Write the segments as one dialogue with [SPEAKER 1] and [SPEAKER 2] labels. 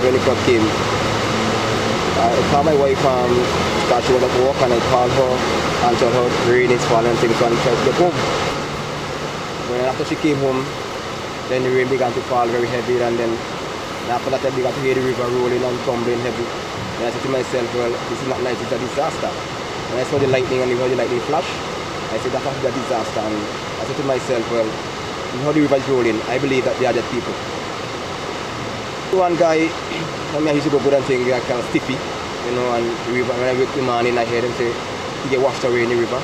[SPEAKER 1] when the flood came. I called my wife because she was at work, and I called her and told her rain is falling and things, and I tried to get home. When after she came home, then the rain began to fall very heavy, and then after that I began to hear the river rolling and tumbling heavy. And I said to myself, well, this is not nice, it's a disaster. When I saw the lightning and heard the lightning flash, I said, that's a disaster. And I said to myself, well, how the river is rolling, I believe that they are dead people. One guy, I used to go good and thing, I called Stiffy, you know, and the river, when I wake the morning, I heard him say, he get washed away in the river,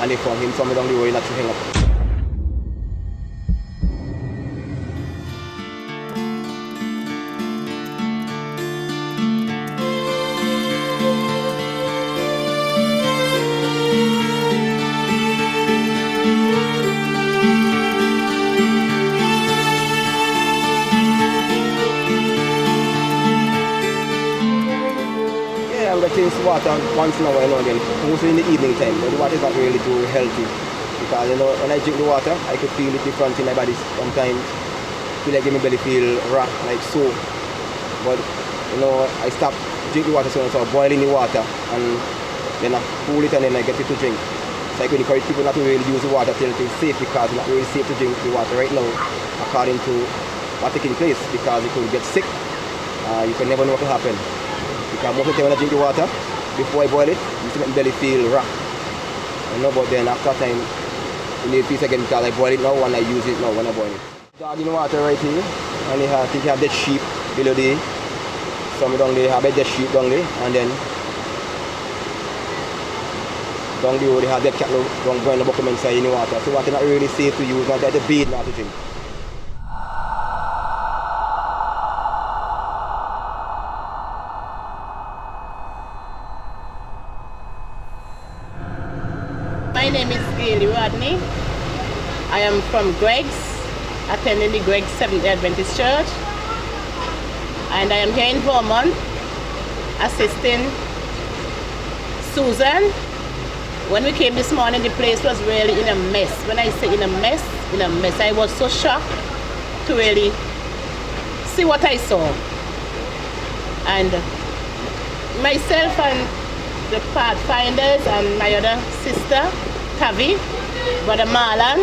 [SPEAKER 1] and they found him somewhere down the road, not to hang up. Change water once in a while again, mostly in the evening time, but the water is not really too healthy because, you know, when I drink the water, I could feel it different in my body sometimes. Feel like my belly feel raw, like so. But, you know, I stop drinking water so I start boiling the water and then I cool it and then I get it to drink. So I could encourage people not to really use the water till it's safe because it's not really safe to drink the water right now according to what's taking place because you could get sick. You can never know what will happen. Because most of the time when I drink the water, before I boil it, you see my belly feel raw. You know, but then after time, you need peace again because I boil it now and I use it now when I boil it. Dog in the water right here, and I think you have dead sheep below there. Some down there have dead sheep down there, and then down the road they have dead cattle going in the bottom inside in the water. So water not really safe to use, not like the bathe, not to drink.
[SPEAKER 2] My name is Gailey Rodney. I am from Greg's, attending the Greg's Seventh-day Adventist Church. And I am here in Vermont, assisting Susan. When we came this morning, the place was really in a mess. When I say in a mess, I was so shocked to really see what I saw. And myself and the pathfinders and my other sister, Tavi, Brother Marlon,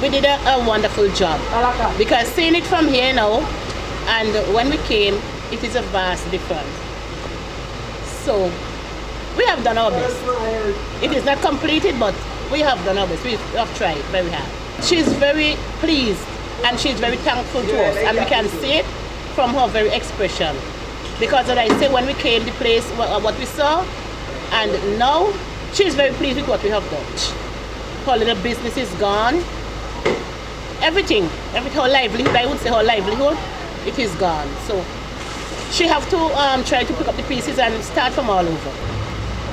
[SPEAKER 2] we did a wonderful job. Because seeing it from here now, and when we came, it is a vast difference. So, we have done our best. It is not completed, but we have done our best. We have tried, but we have. She's very pleased, and she's very thankful to us, and we can see it from her very expression. Because as I say, when we came to the place, what we saw, and now she's very pleased with what we have done. Her little business is gone. Everything, her livelihood, I would say her livelihood, it is gone. So she have to try to pick up the pieces and start from all over.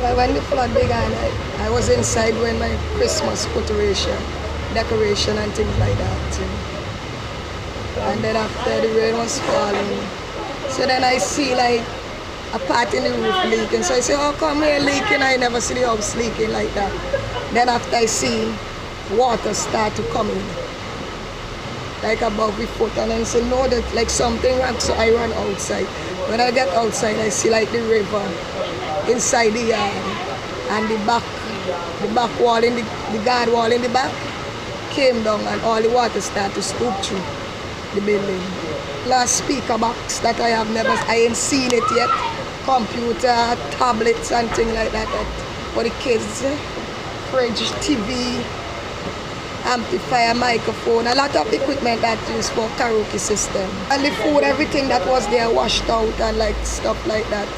[SPEAKER 3] Well, when the flood began, I was inside when my Christmas decoration and things like that. And then after the rain was falling, so then I see like a part in the roof leaking. So I say, how come here leaking? I never see the house leaking like that. Then after I see water start to come in, like above the foot, and I say, no, that like something wrong. So I run outside. When I get outside, I see like the river inside the yard, and the back wall in the guard wall in the back came down, and all the water started to scoop through the building. Last speaker box that I ain't seen it yet. Computer, tablets and things like that for the kids. Fridge, TV, amplifier, microphone, a lot of equipment that used for karaoke system. And the food, everything that was there washed out and like stuff like that.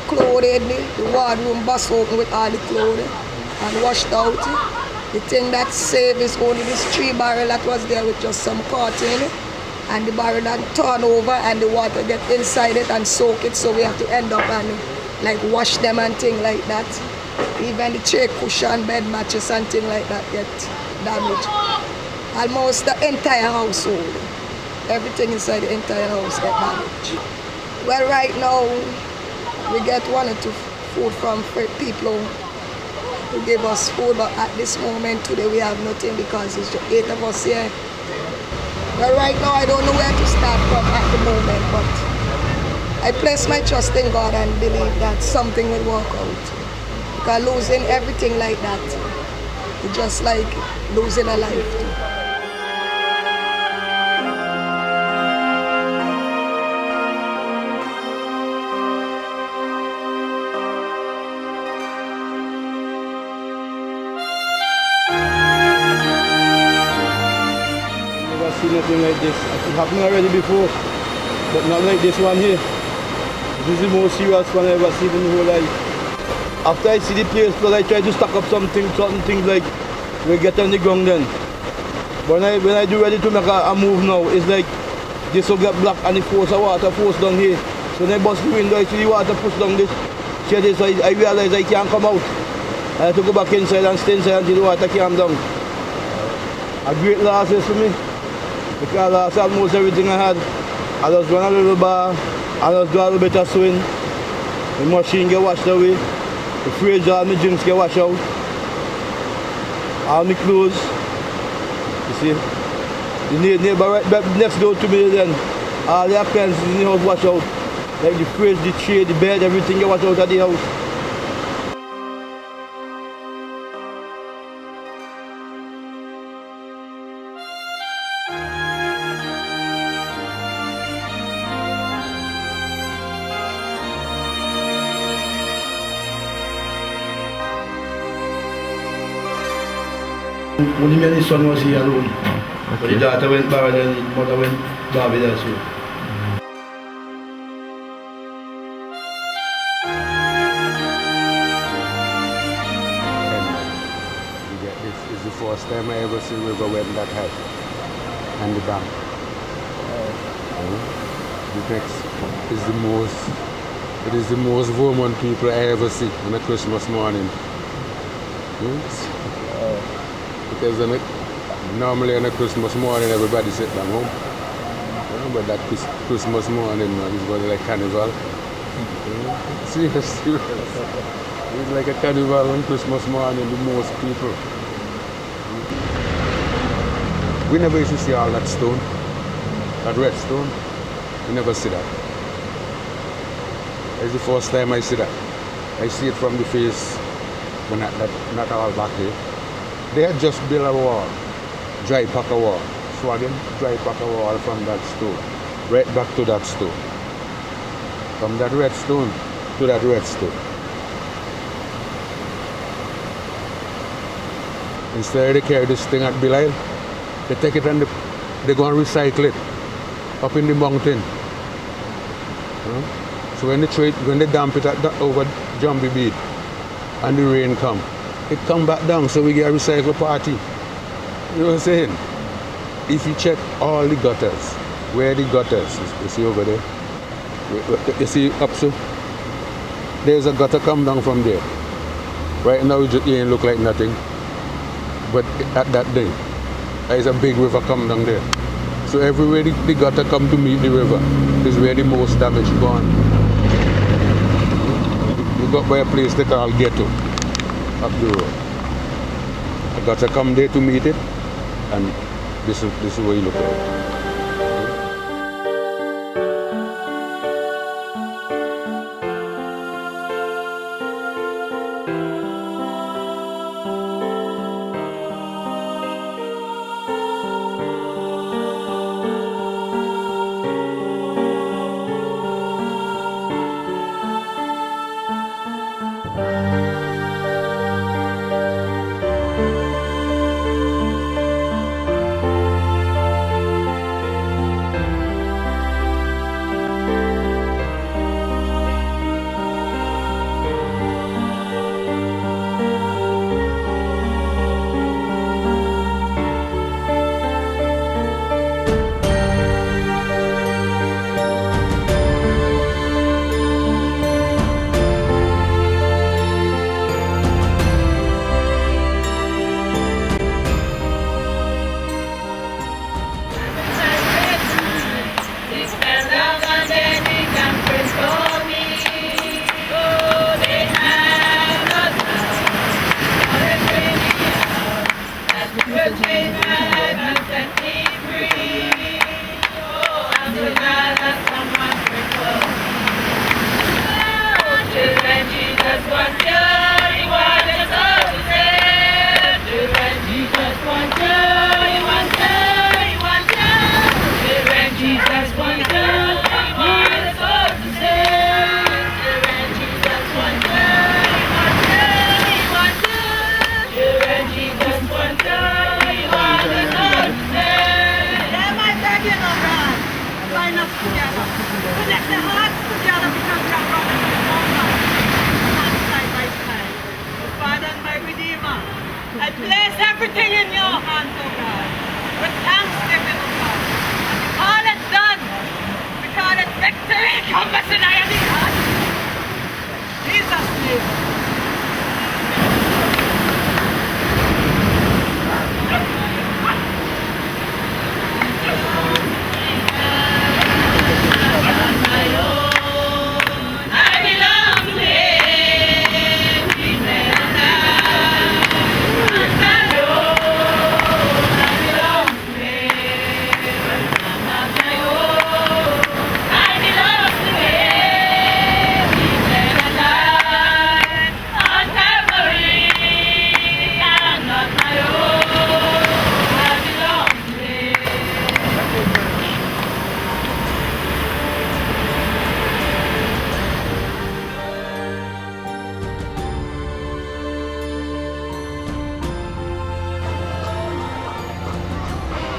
[SPEAKER 3] Clothing, the wardroom bust open with all the clothing and washed out. The thing that saved is only this 3 barrel that was there with just some cotton. And the barrel then turn over and the water get inside it and soak it, so we have to end up and like wash them and things like that. Even the chair cushion, bed mattress and things like that get damaged. Almost the entire household, everything inside the entire house get damaged. Well, right now we get 1 or 2 food from people who give us food, but at this moment today we have nothing because it's just 8 of us here. Well, right now I don't know where to start from at the moment, but I place my trust in God and believe that something will work out. Because losing everything like that, it's just like losing a life.
[SPEAKER 1] Never seen anything like this. It happened already before, but not like this one here. This is the most serious one I ever seen in the whole life. After I see the place flood, I try to stack up certain things like we get on the ground then. But when I do ready to make a move now, it's like this will get blocked and the water force down here. So when I bust the window, I see the water push down this shed, so I realize I can't come out. I have to go back inside and stay inside until the water calm down. A great loss is for me, because I lost almost everything I had. I just run a little bar, I just do a little bit of swing. The machine get washed away. The fridge, all my drinks get washed out. All my clothes. You see? The neighbor right back next door to me then, all the appliances in the house wash out. Like the fridge, the tray, the bed, everything get washed out of the house. Only me and his son was here alone. But the daughter went married and the mother went Barbie there too.
[SPEAKER 4] This is the first time I ever see river when that high and the bank. It is the most Vermont people I ever see on a Christmas morning. Because normally on a Christmas morning everybody sit down home. But that Christmas morning is going to like carnival. Seriously. It's like a carnival on Christmas morning, the most people. We never used to see all that stone, that red stone. We never see that. It's the first time I see that. I see it from the face, but not all back here. They had just built a wall, dry pack a wall. So again, dry pack a wall from that stone, right back to that stone. From that red stone to that red stone. Instead they carry this thing at Belial, they take it and they go and recycle it up in the mountain. So when they dump it over Jumbie Beach and the rain come, it come back down, so we get a recycle party. You know what I'm saying? If you check all the gutters, where the gutters, you see over there? You see up so? There's a gutter come down from there. Right now it ain't look like nothing. But at that day, there's a big river come down there. So everywhere the gutter come to meet the river is where the most damage gone. You got by a place they call Ghetto, up the road. The gutter come there to meet it, and this is what you look like.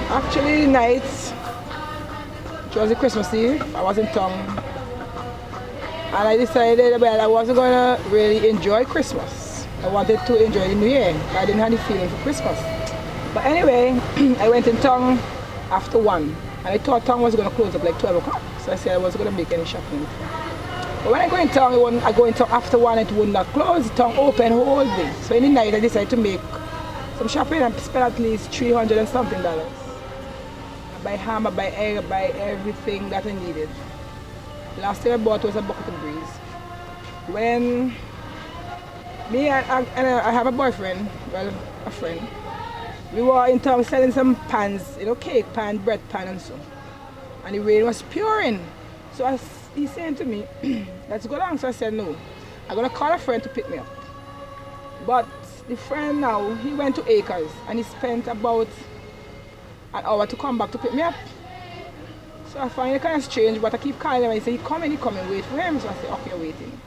[SPEAKER 3] Actually, night, it was a Christmas Eve. I was in town, and I decided that I wasn't gonna really enjoy Christmas. I wanted to enjoy the New Year. I didn't have any feeling for Christmas. But anyway, I went in town after 1, and I thought town was gonna close up like 12 o'clock. So I said I wasn't gonna make any shopping. But when I go in town, I go in town after 1, it would not close. The town open whole day. So in the night, I decided to make some shopping and spend at least $300 and something. I buy ham, I buy egg, I buy everything that I needed. Last thing I bought was a bucket of breeze. When me and I have a boyfriend, well, a friend, we were in town selling some pans, cake pan, bread pan and so. And the rain was pouring. So he said to me, let's go down. So I said, no, I'm gonna call a friend to pick me up. But the friend now, he went to Acres and he spent about an hour to come back to pick me up. So I find it kind of strange, but I keep calling him and he said, he coming, wait for him. So I said, okay, I'm waiting.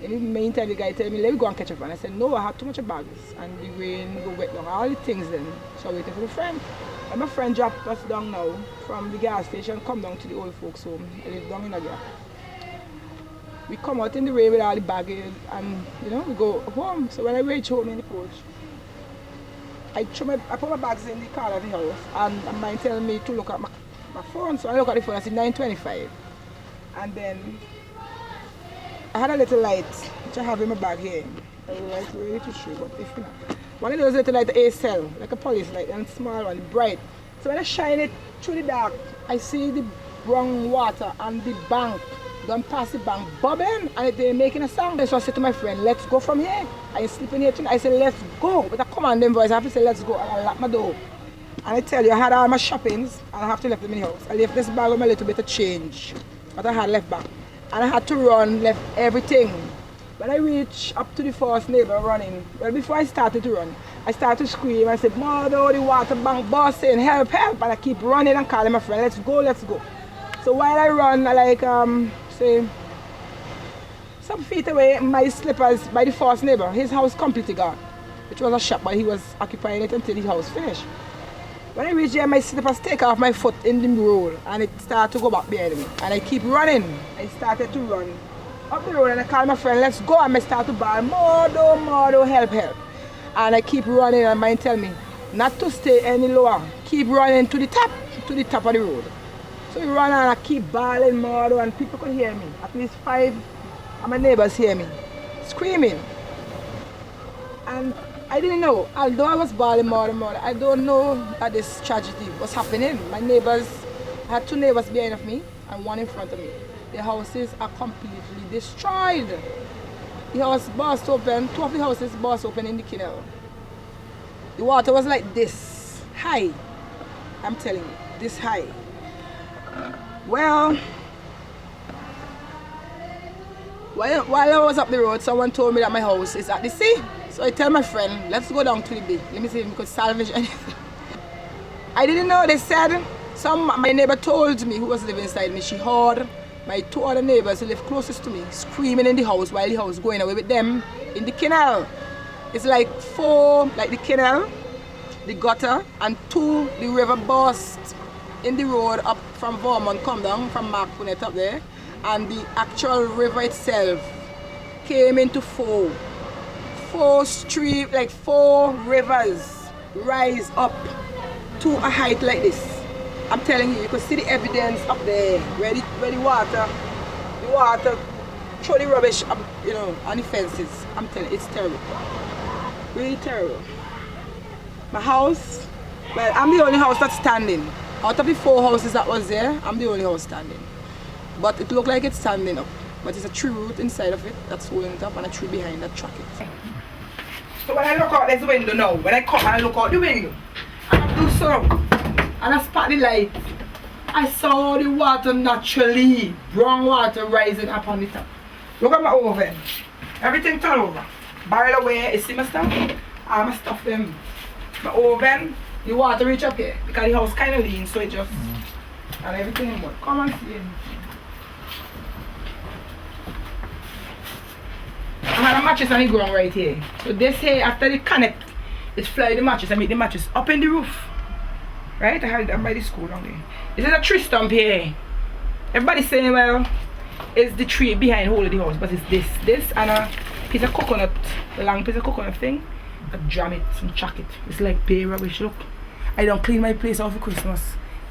[SPEAKER 3] In the meantime, the guy told me, let me go and catch a friend. I said, no, I had too much bags and the rain go wet down, all the things then. So I waited for the friend. And my friend dropped us down now from the gas station, come down to the old folks home. I live down in a gap. We come out in the rain with all the baggage and we go home. So when I reach home in the porch, I put my bags in the car of the house and my mind telling me to look at my phone. So I look at the phone, I see 9:25. And then I had a little light which I have in my bag here. I would like really to show, but if not. One of those little light A-cell, like a police light, and small one, bright. So when I shine it through the dark, I see the brown water and the bank, don't pass the bank, bobbing, and they're making a sound. So I said to my friend, let's go from here. I ain't sleeping here tonight. I said, let's go. With a commanding voice, I have to say, let's go, and I lock my door. And I tell you, I had all my shoppings, and I have to left them in the house. I left this bag with my little bit of change, what I had left back. And I had to run, left everything. When I reached up to the first neighbor running, well, before I started to run, I started to scream. I said, Mother, the water bank busting, help, help. And I keep running and calling my friend, let's go, let's go. So while I run, I say, some feet away, my slippers by the first neighbor, his house completely gone, which was a shop, but he was occupying it until his house finished. When I reached there, my slippers take off my foot in the road and it started to go back behind me. And I keep running. I started to run up the road and I call my friend, let's go. And I start to bawl, Mordo, help, help. And I keep running and mine tell me not to stay any lower. Keep running to the top of the road. So we run and I keep bawling, Mordo, and people could hear me. At least 5 of my neighbors hear me screaming. And I didn't know, although I was bawling Mordo, I don't know that this tragedy was happening. My neighbors, I had 2 neighbors behind of me and 1 in front of me. The houses are completely destroyed. The house burst open, 2 of the houses burst open in the canal. The water was like this, high. I'm telling you, this high. Well, while I was up the road, someone told me that my house is at the sea. So I tell my friend, let's go down to the bay. Let me see if we could salvage anything. I didn't know, they said, my neighbor told me, who was living inside me, she heard my 2 other neighbors who live closest to me screaming in the house while the house going away with them in the canal. It's like 4, like the canal, the gutter, and 2, the river burst in the road up from Vermont, come down from Mark Punet up there, and the actual river itself came into 4 streams, like 4 rivers rise up to a height like this. I'm telling you, you can see the evidence up there, where the water throw the rubbish up, on the fences. I'm telling you, it's terrible. Really terrible. My house, well, I'm the only house that's standing. Out of the 4 houses that was there, I'm the only house standing. But it looked like it's standing up. But it's a tree root inside of it that's holding it up and a tree behind that track it. So when I look out this window now, when I come and I look out the window, and I do so, and I spot the light, I saw the water naturally, brown water rising up on the top. Look at my oven. Everything turned over. Barrel away, you see my stuff? All my stuff them. My oven, the water reach up here because the house kind of lean, so it just, and everything in mud. Come and see it. I had a mattress on the ground right here. So this here, after they connect, it fly the mattress and make the mattress up in the roof.
[SPEAKER 5] Right? I had it by the school down there. This is a tree stump here. Everybody's saying, well, it's the tree behind the whole of the house, but it's this and a piece of coconut, a long piece of coconut thing. I jam it and chuck it. It's like pay rubbish. Look, I don't clean my place out for Christmas.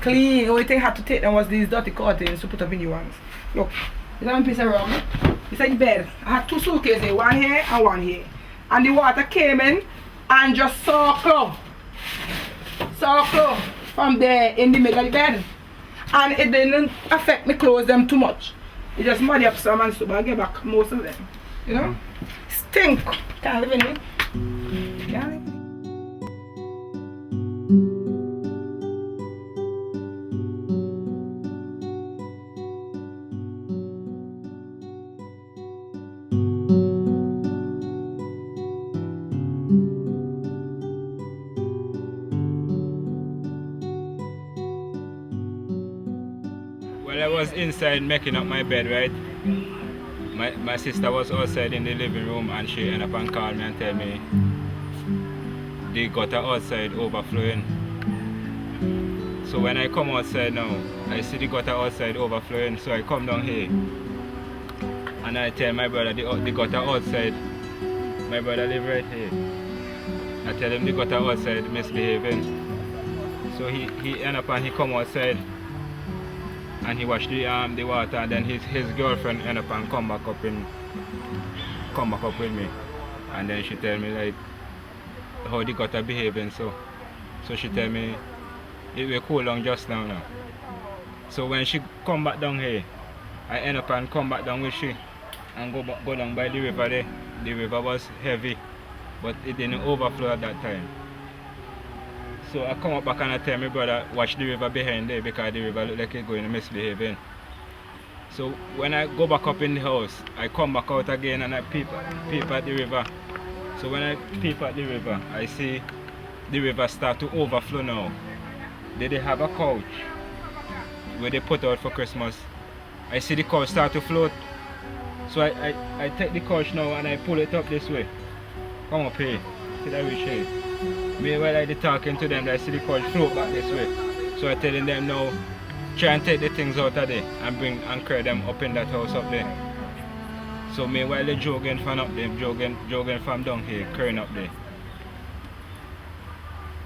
[SPEAKER 5] Clean. Only thing I had to take them was these dirty curtains to put up in new ones. Look, this is one piece of rug. It's like the bed. I had two suitcases here, one here and one here. And the water came in and just circled from there in the middle of the bed. And it didn't affect me clothes them too much. It just muddy up some and so I get back most of them. You know? Stink. Can't live in it. Can't live in it.
[SPEAKER 6] Well, I was inside making up my bed, right? My sister was outside in the living room and she ended up and called me and tell me the gutter outside overflowing. So when I come outside now, I see the gutter outside overflowing, so I come down here and I tell my brother the gutter outside. My brother live right here. I tell him the gutter outside misbehaving. So he end up and he come outside and he washed the water, and then his girlfriend end up and come back up with me, and then she tell me like how the gutter behaving. So she tell me it will cool down just now. So when she come back down here, I end up and come back down with she and go down by the river there. The river was heavy, but it didn't overflow at that time. So I come up back and I tell my brother watch the river behind there because the river look like it's going to misbehaving. So when I go back up in the house, I come back out again and I peep at the river. So when I peep at the river, I see the river start to overflow now. They have a couch where they put out for Christmas. I see the couch start to float. So I take the couch now and I pull it up this way. Come up here, till I reach here. Meanwhile I be talking to them, I see the couch float back this way. So I telling them now, try and take the things out of there and carry them up in that house up there. So meanwhile they jogging from up there, jogging from down here, carrying up there.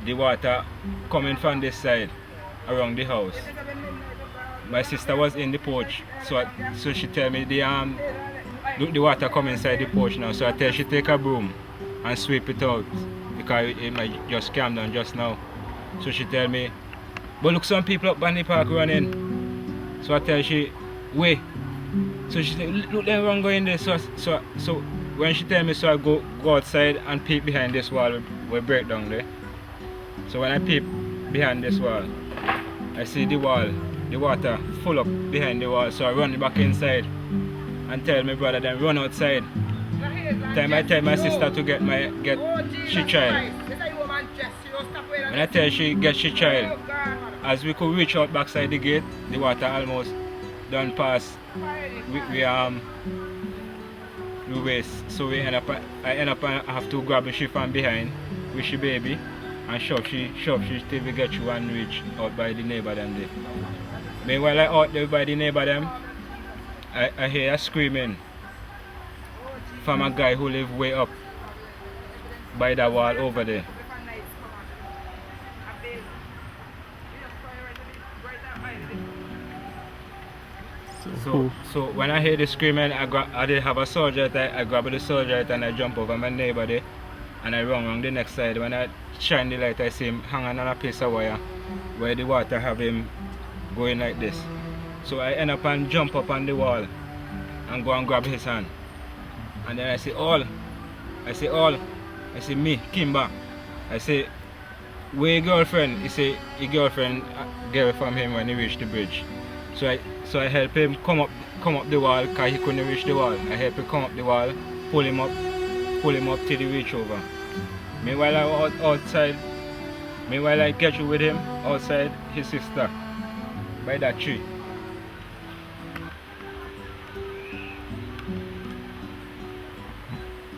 [SPEAKER 6] The water coming from this side around the house. My sister was in the porch, so she tell me the water come inside the porch now. So I tell she take a broom and sweep it out because it might just calm down just now. So she tell me, but look, some people up on the park running. So I tell she, wait. So she said, look, them run going there. So when she tell me, so I go outside and peep behind this wall we break down there. So when I peep behind this wall, I see the water full up behind the wall. So I run back inside and tell my brother then run outside. I tell my sister to get she child. When I tell she get she child, as we could reach out backside the gate, the water almost done past we waist. So I end up I have to grab she from behind with she baby and shove she till we get you and reach out by the neighbor them there. Meanwhile I out there by the neighbor them, I hear a screaming from a guy who live way up by the wall over there. So when I hear the screaming, I did have a soldier, I grab the soldier and I jump over my neighbor there and I run around the next side. When I shine the light, I see him hanging on a piece of wire where the water have him going like this. So I end up and jump up on the wall and go and grab his hand. And then I say, all. I say, me, Kimba. I say, where your girlfriend? He say, your girlfriend get it from him when he reached the bridge. So I help him come up the wall because he couldn't reach the wall. I help him come up the wall, pull him up till he reach over. Meanwhile I get you with him outside his sister by that tree.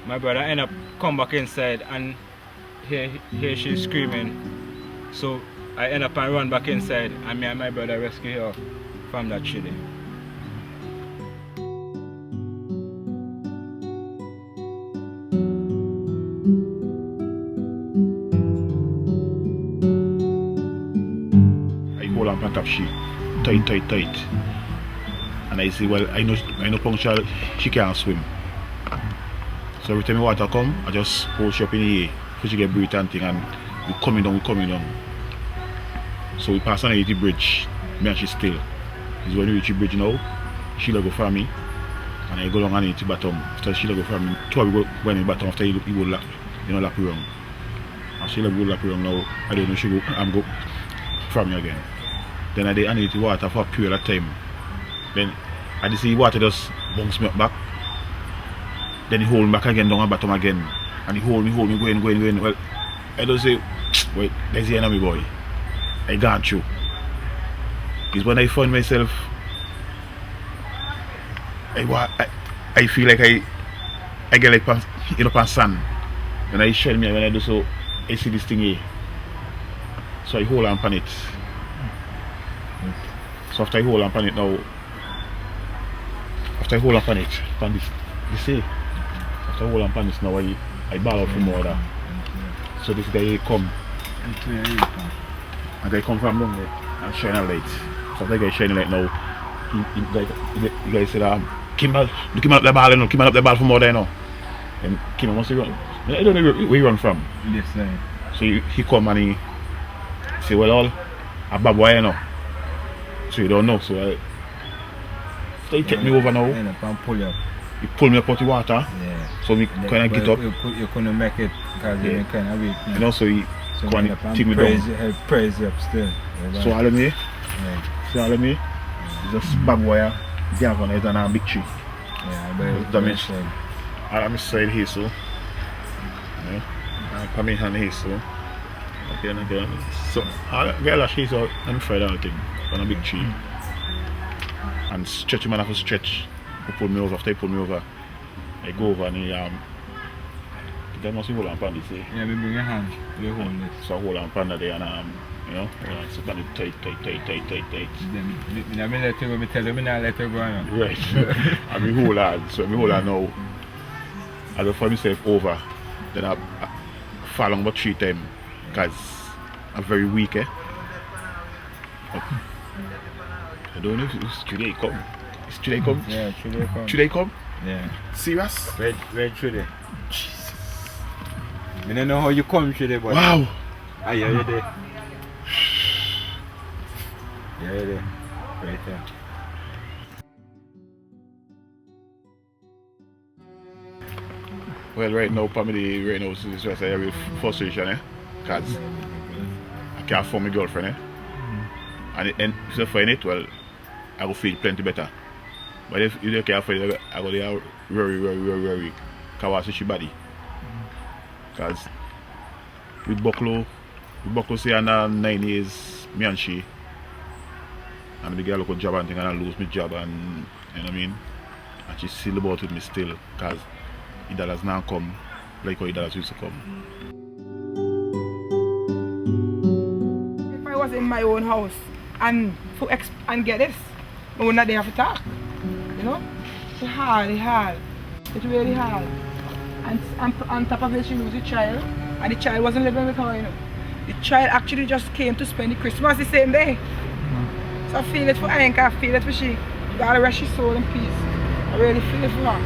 [SPEAKER 6] My brother end up come back inside and here she's screaming. So I end up and run back inside, and me and my brother rescue her from that chili.
[SPEAKER 7] I hold on top she tight. And I say, well, I know puncture she can't swim. So every time the water come, I just hold she up in the air so she get breath and thing, and we coming down. So we pass on the bridge, me and she still. Is when we reach the bridge now, she'll go for me, and I go down and the bottom. After she'll go for me, two of we go when the bottom after he go lap, lap around. And she'll go lap around now, I don't know she go and go from me again. Then I need the water for a period of time. Then I just see water just bounce me up back. Then he hold me back again down the bottom again. And he hold me going. Well, I don't say, wait, there's the enemy boy. I got you. It's when I find myself, I feel like I get like on sand. And I shell me when I do so, I see this thing here. So I hold on on it. So after I hold on it now, after I hold on it, this, you see, after I hold on this now, I ball out from water. So this guy come, and guy come from down there and shine a light. So the guy shining light now, the guy said, Kimball, look him up the ball, you know, Kimball up the ball from water, you know. And Kimball must run. I don't know where he run from.
[SPEAKER 6] This side.
[SPEAKER 7] So he come and he say, well, all a bad boy, you know. So you don't know, so he take me over now. He pull me up out the water.
[SPEAKER 6] Yeah.
[SPEAKER 7] So me kind of get up.
[SPEAKER 6] You couldn't make it because you kind of weak.
[SPEAKER 7] You know, so he come and take me down.
[SPEAKER 6] Praise you up still.
[SPEAKER 7] So all of me,
[SPEAKER 6] Yeah.
[SPEAKER 7] see all of me, just bag wire, jump on it and a big tree.
[SPEAKER 6] Yeah, but
[SPEAKER 7] Damage. All on my side here, so. Yeah. And come in hand here, so. Again. So I get a she's out and Friday all thing on a big tree. And stretch him and have to stretch. He pull me over. After he pull me over, I go over and he they must hold on pan this.
[SPEAKER 6] Yeah, we bring your hand. We hold this.
[SPEAKER 7] So I hold on pan there and you know, so kind of tight.
[SPEAKER 6] Then me let you go, me tell you me not let you go on.
[SPEAKER 7] Right. And we hold on. So we hold on now. I just find myself over. Then I fall on about 3 times because I'm very weak, I don't know if it's today come. It's today come?
[SPEAKER 6] Yeah, today come.
[SPEAKER 7] Today come?
[SPEAKER 6] Yeah.
[SPEAKER 7] Serious?
[SPEAKER 6] Where today? Jesus. I don't know how you come today, but
[SPEAKER 7] Wow!
[SPEAKER 6] ah, yeah, you're there. Yeah, you're there. Right there.
[SPEAKER 7] Well, right now, family, right now, it's just a real frustration, because I can't find my girlfriend, and if I find it, well, I will feel plenty better. But if you can't find it, I will be very, because she body. Because with Bucklow say under 9 years, me and she, and the girl look a job and thing, and I lose my job, and you know what I mean? And she's still about with me still, because the dollars now come like how the dollars used to come.
[SPEAKER 5] If I was in my own house and get this, I would not have to talk. You know? It's hard. It's really hard. And on top of it, she lose a child, and the child wasn't living with her, you know. The child actually just came to spend the Christmas the same day. So I feel it for Anka, I feel it for she. God rest her soul in peace. I really feel it for her.